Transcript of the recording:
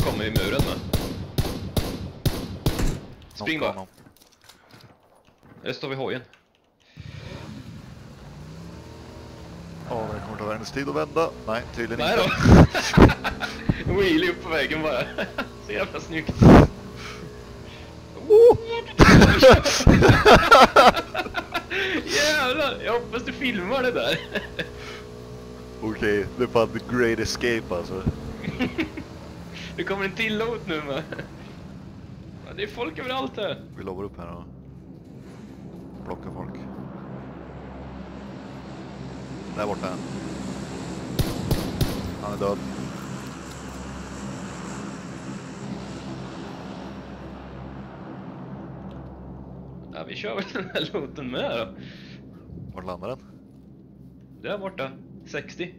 kommer i muren med. Spring bara. Jag står vid hojen. Ja, det kommer ta världens tid att vända. Nej, tydligen Nej inte. då. Wheelie upp på vägen bara. Så jävla snyggt. Jävlar, jag hoppas du filmar det där. Okej, det är fan the great escape alltså. Det kommer en till låt nu med. Ja, det är folk överallt här. Vi lovar upp här och plockar folk. Där borta. Han är död. Ja, vi kör väl den här låten med då. Var landar den? Där borta, 60.